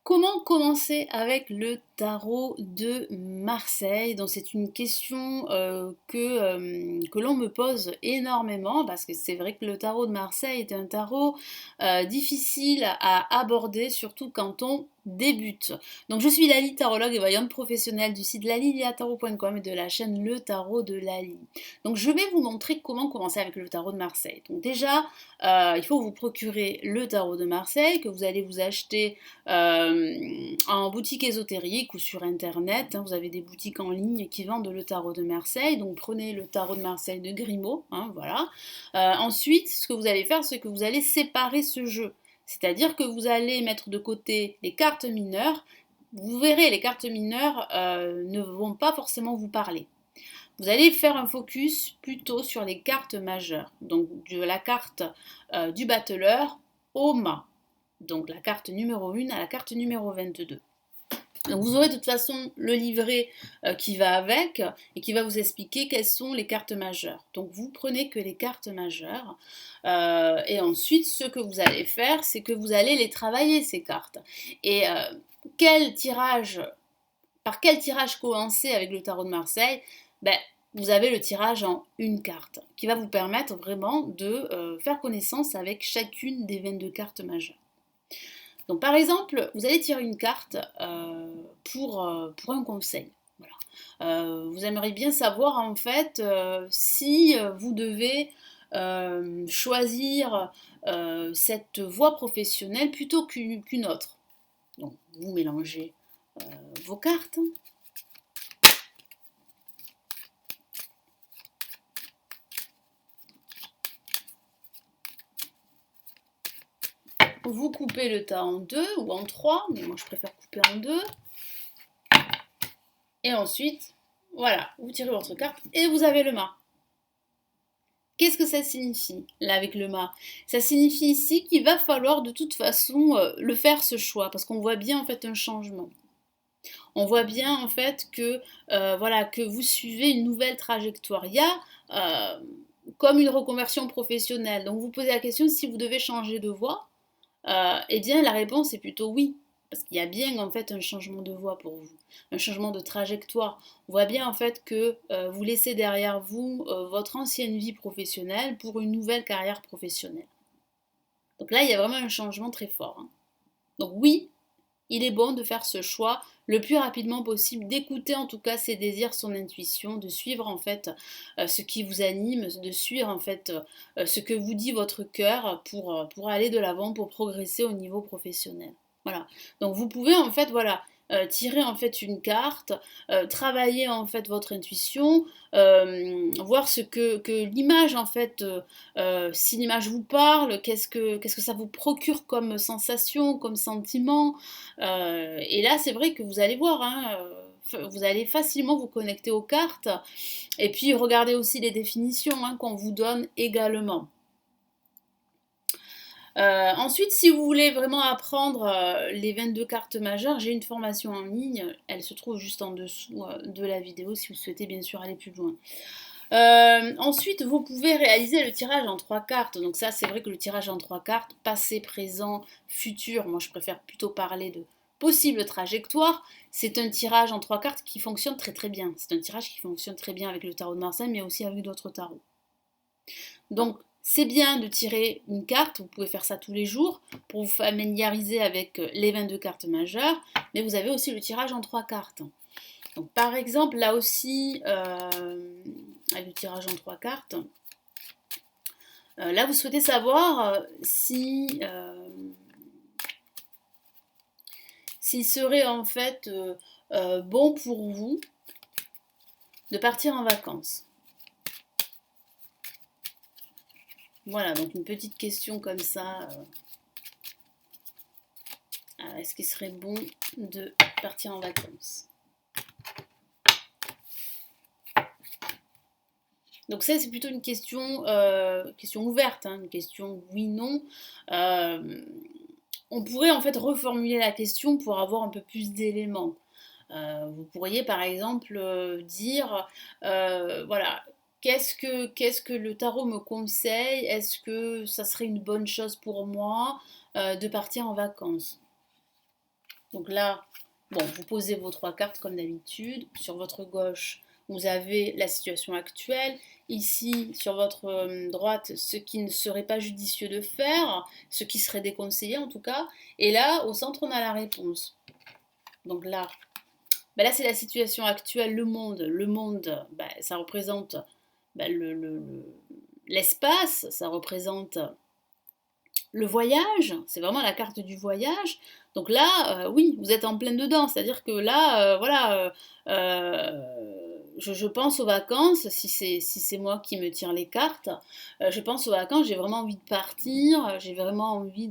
Comment commencer avec le tarot de Marseille? Donc c'est une question que l'on me pose énormément parce que c'est vrai que le tarot de Marseille est un tarot difficile à aborder, surtout quand on débute. Donc je suis Lali, tarologue et voyante professionnelle du site laliliatarot.com et de la chaîne Le Tarot de Lali. Donc je vais vous montrer comment commencer avec le tarot de Marseille. Donc déjà, il faut vous procurer le tarot de Marseille que vous allez vous acheter en boutique ésotérique ou sur internet. Vous avez des boutiques en ligne qui vendent le tarot de Marseille. Donc prenez le tarot de Marseille de Grimaud. Voilà. Ensuite, ce que vous allez faire, c'est que vous allez séparer ce jeu. C'est-à-dire que vous allez mettre de côté les cartes mineures. Vous verrez, les cartes mineures ne vont pas forcément vous parler. Vous allez faire un focus plutôt sur les cartes majeures. Donc de la carte du battleur au mât. Donc la carte numéro 1 à la carte numéro 22. Donc vous aurez de toute façon le livret qui va avec et qui va vous expliquer quelles sont les cartes majeures. Donc vous prenez que les cartes majeures et ensuite ce que vous allez faire, c'est que vous allez les travailler ces cartes. Et par quel tirage commencer avec le tarot de Marseille? Vous avez le tirage en une carte qui va vous permettre vraiment de faire connaissance avec chacune des 22 cartes majeures. Donc par exemple, vous allez tirer une carte pour un conseil. Voilà. Vous aimeriez bien savoir en fait si vous devez choisir cette voie professionnelle plutôt qu'une autre. Donc vous mélangez vos cartes. Vous coupez le tas en deux ou en trois, mais moi je préfère couper en deux. Et ensuite, voilà, vous tirez votre carte et vous avez le mât. Qu'est-ce que ça signifie, là, avec le mât? Ça signifie ici qu'il va falloir de toute façon le faire, ce choix, parce qu'on voit bien en fait un changement. On voit bien en fait que, voilà, que vous suivez une nouvelle trajectoire. Il y a comme une reconversion professionnelle. Donc vous posez la question si vous devez changer de voie. Eh bien, la réponse est plutôt oui. Parce qu'il y a bien en fait un changement de voie pour vous, un changement de trajectoire. On voit bien en fait que vous laissez derrière vous votre ancienne vie professionnelle pour une nouvelle carrière professionnelle. Donc là, il y a vraiment un changement très fort. Donc oui, il est bon de faire ce choix le plus rapidement possible, d'écouter en tout cas ses désirs, son intuition, de suivre en fait ce qui vous anime, de suivre en fait ce que vous dit votre cœur pour aller de l'avant, pour progresser au niveau professionnel. Voilà. Donc vous pouvez en fait voilà tirer en fait une carte, travailler en fait votre intuition, voir ce que l'image en fait, si l'image vous parle, qu'est-ce que ça vous procure comme sensation, comme sentiment. Et là c'est vrai que vous allez voir, vous allez facilement vous connecter aux cartes et puis regardez aussi les définitions qu'on vous donne également. Ensuite, si vous voulez vraiment apprendre les 22 cartes majeures, j'ai une formation en ligne, elle se trouve juste en dessous de la vidéo si vous souhaitez bien sûr aller plus loin. Ensuite, vous pouvez réaliser le tirage en 3 cartes. Donc ça, c'est vrai que le tirage en 3 cartes, passé, présent, futur, moi je préfère plutôt parler de possible trajectoire. C'est un tirage en 3 cartes qui fonctionne très très bien. C'est un tirage qui fonctionne très bien avec le tarot de Marseille, mais aussi avec d'autres tarots. Donc, c'est bien de tirer une carte, vous pouvez faire ça tous les jours pour vous familiariser avec les 22 cartes majeures, mais vous avez aussi le tirage en 3 cartes. Donc, par exemple, là aussi, avec le tirage en 3 cartes, là vous souhaitez savoir s'il serait en fait bon pour vous de partir en vacances. Voilà, donc une petite question comme ça. Est-ce qu'il serait bon de partir en vacances? Donc ça, c'est plutôt une question ouverte, une question oui-non. On pourrait en fait reformuler la question pour avoir un peu plus d'éléments. Vous pourriez par exemple dire, voilà, qu'est-ce que le tarot me conseille? Est-ce que ça serait une bonne chose pour moi de partir en vacances? Donc là, bon, vous posez vos 3 cartes comme d'habitude. Sur votre gauche, vous avez la situation actuelle. Ici, sur votre droite, ce qui ne serait pas judicieux de faire, ce qui serait déconseillé en tout cas. Et là, au centre, on a la réponse. Donc là, ben là c'est la situation actuelle, le monde. Le monde, ben, ça représente ben, l'espace, ça représente le voyage, c'est vraiment la carte du voyage. Donc là, oui, vous êtes en plein dedans. C'est-à-dire que là, voilà, je pense aux vacances, si c'est moi qui me tire les cartes, je pense aux vacances, j'ai vraiment envie de partir, j'ai vraiment envie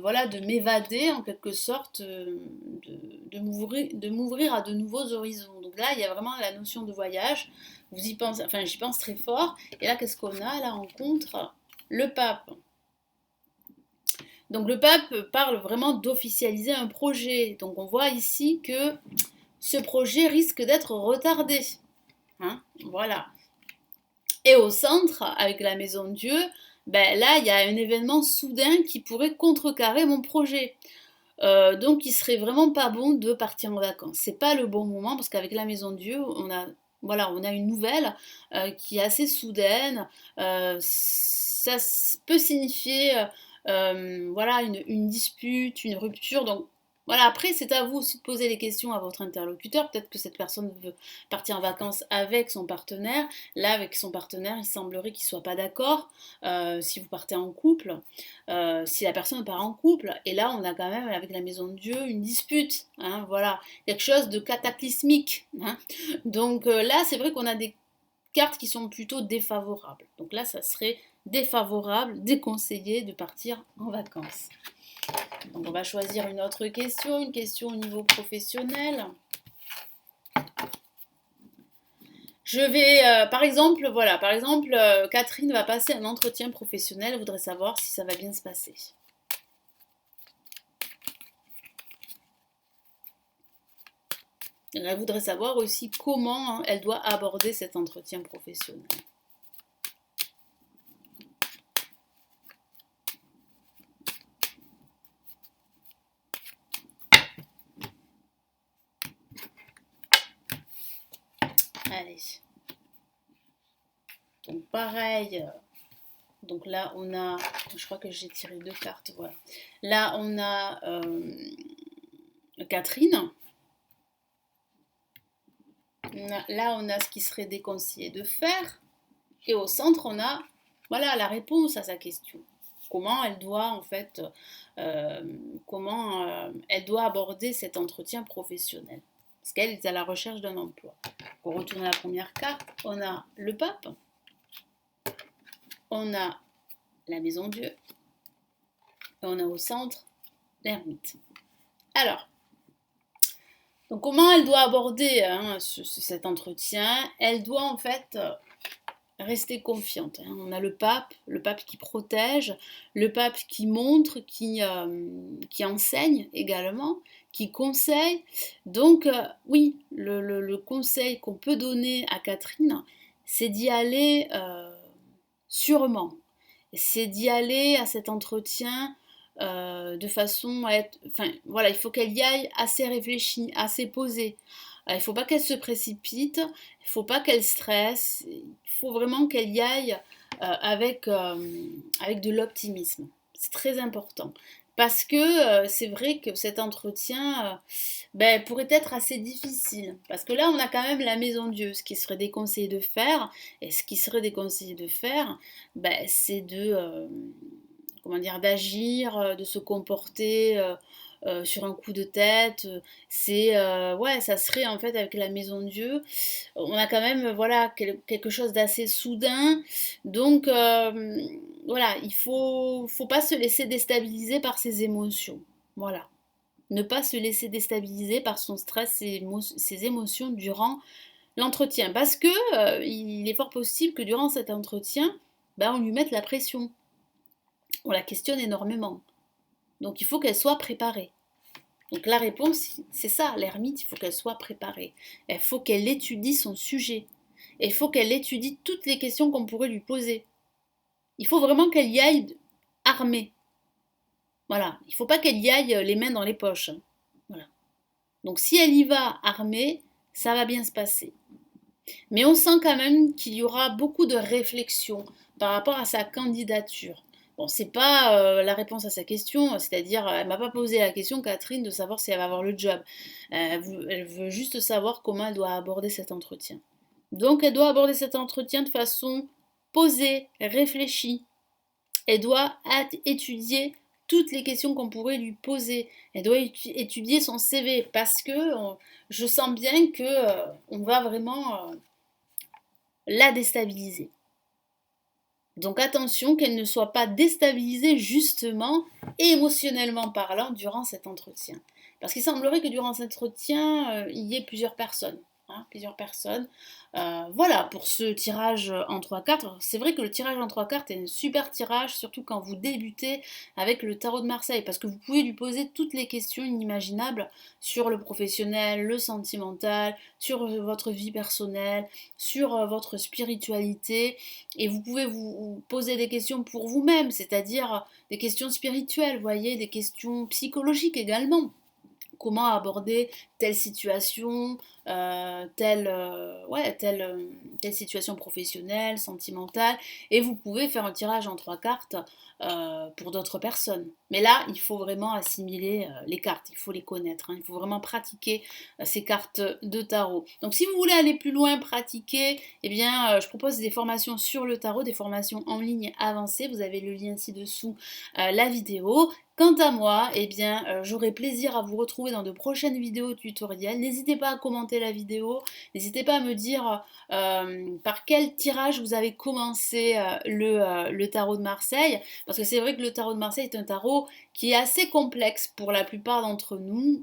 voilà, de m'évader en quelque sorte, de m'ouvrir à de nouveaux horizons. Donc là, il y a vraiment la notion de voyage. Vous y pensez, enfin, j'y pense très fort. Et là, qu'est-ce qu'on a? La rencontre, le pape. Donc le pape parle vraiment d'officialiser un projet. Donc on voit ici que ce projet risque d'être retardé. Hein, voilà. Et au centre, avec la maison de Dieu, ben là, il y a un événement soudain qui pourrait contrecarrer mon projet. Donc il serait vraiment pas bon de partir en vacances. C'est pas le bon moment parce qu'avec la maison de Dieu, on a une nouvelle qui est assez soudaine. Ça peut signifier voilà, une dispute, une rupture. Donc voilà, après c'est à vous aussi de poser les questions à votre interlocuteur. Peut-être que cette personne veut partir en vacances avec son partenaire. Là, avec son partenaire, il semblerait qu'il soit pas d'accord si vous partez en couple. Si la personne part en couple, et là on a quand même avec la maison de Dieu une dispute, hein, voilà, quelque chose de cataclysmique. Hein. Donc là c'est vrai qu'on a des cartes qui sont plutôt défavorables. Donc là ça serait défavorable, déconseillé de partir en vacances. Donc on va choisir une autre question, une question au niveau professionnel. Je vais, par exemple, voilà, par exemple, Catherine va passer un entretien professionnel, elle voudrait savoir si ça va bien se passer. Elle voudrait savoir aussi comment elle doit aborder cet entretien professionnel. Allez. Donc pareil. Donc là on a, je crois que j'ai tiré 2 cartes, voilà. Là on a Catherine. Là on a ce qui serait déconseillé de faire. Et au centre on a, voilà, la réponse à sa question. Comment elle doit en fait, elle doit aborder cet entretien professionnel. Parce qu'elle est à la recherche d'un emploi. On retourne à la première carte, on a le pape, on a la maison Dieu, et on a au centre l'ermite. Alors, donc comment elle doit aborder cet entretien? Elle doit en fait rester confiante. Hein. On a le pape qui protège, le pape qui montre, qui enseigne également, qui conseille. Donc oui, le conseil qu'on peut donner à Catherine, c'est d'y aller sûrement. C'est d'y aller à cet entretien de façon à être... Enfin voilà, il faut qu'elle y aille assez réfléchie, assez posée. Il ne faut pas qu'elle se précipite, il ne faut pas qu'elle stresse, il faut vraiment qu'elle y aille avec de l'optimisme. C'est très important. Parce que c'est vrai que cet entretien pourrait être assez difficile. Parce que là, on a quand même la maison Dieu. Ce qui serait déconseillé de faire, et ce qui serait déconseillé de faire, c'est comment dire, d'agir, de se comporter sur un coup de tête. Ouais, ça serait en fait avec la maison de Dieu. On a quand même, voilà, quelque chose d'assez soudain. Donc, voilà, faut pas se laisser déstabiliser par ses émotions. Voilà. Ne pas se laisser déstabiliser par son stress, ses émotions durant l'entretien. Parce que il est fort possible que durant cet entretien, on lui mette la pression. On la questionne énormément. Donc il faut qu'elle soit préparée. Donc la réponse, c'est ça, l'ermite, il faut qu'elle soit préparée. Il faut qu'elle étudie son sujet. Et il faut qu'elle étudie toutes les questions qu'on pourrait lui poser. Il faut vraiment qu'elle y aille armée. Voilà, il ne faut pas qu'elle y aille les mains dans les poches. Donc si elle y va armée, ça va bien se passer. Mais on sent quand même qu'il y aura beaucoup de réflexion par rapport à sa candidature. Bon, c'est pas la réponse à sa question, c'est-à-dire, elle m'a pas posé la question, Catherine, de savoir si elle va avoir le job. Elle veut juste savoir comment elle doit aborder cet entretien. Donc, elle doit aborder cet entretien de façon posée, réfléchie. Elle doit étudier toutes les questions qu'on pourrait lui poser. Elle doit étudier son CV parce que je sens bien que on va vraiment la déstabiliser. Donc attention qu'elle ne soit pas déstabilisée justement émotionnellement parlant durant cet entretien. Parce qu'il semblerait que durant cet entretien, il y ait plusieurs personnes. Plusieurs personnes. Voilà pour ce tirage en trois cartes. C'est vrai que le tirage en trois cartes est un super tirage, surtout quand vous débutez avec le tarot de Marseille, parce que vous pouvez lui poser toutes les questions inimaginables sur le professionnel, le sentimental, sur votre vie personnelle, sur votre spiritualité, et vous pouvez vous poser des questions pour vous-même, c'est-à-dire des questions spirituelles, vous voyez, des questions psychologiques également. Comment aborder telle situation, telle situation professionnelle, sentimentale, et vous pouvez faire un tirage en trois cartes pour d'autres personnes. Mais là, il faut vraiment assimiler les cartes, il faut les connaître, il faut vraiment pratiquer ces cartes de tarot. Donc si vous voulez aller plus loin, pratiquer, eh bien, je propose des formations sur le tarot, des formations en ligne avancées, vous avez le lien ci-dessous, la vidéo. Quant à moi, eh bien, j'aurai plaisir à vous retrouver dans de prochaines vidéos tutoriels. N'hésitez pas à commenter la vidéo, n'hésitez pas à me dire par quel tirage vous avez commencé le tarot de Marseille, parce que c'est vrai que le tarot de Marseille est un tarot qui est assez complexe pour la plupart d'entre nous.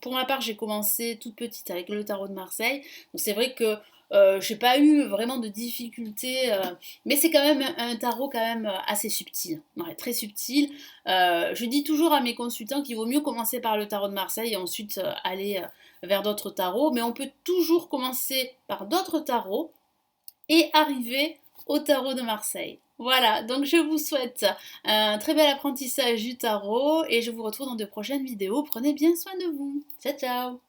Pour ma part, j'ai commencé toute petite avec le tarot de Marseille, donc c'est vrai que j'ai pas eu vraiment de difficultés, mais c'est quand même un tarot quand même assez subtil, ouais, très subtil. Je dis toujours à mes consultants qu'il vaut mieux commencer par le tarot de Marseille et ensuite aller vers d'autres tarots, mais on peut toujours commencer par d'autres tarots et arriver au tarot de Marseille. Voilà, donc je vous souhaite un très bel apprentissage du tarot et je vous retrouve dans de prochaines vidéos. Prenez bien soin de vous. Ciao ciao.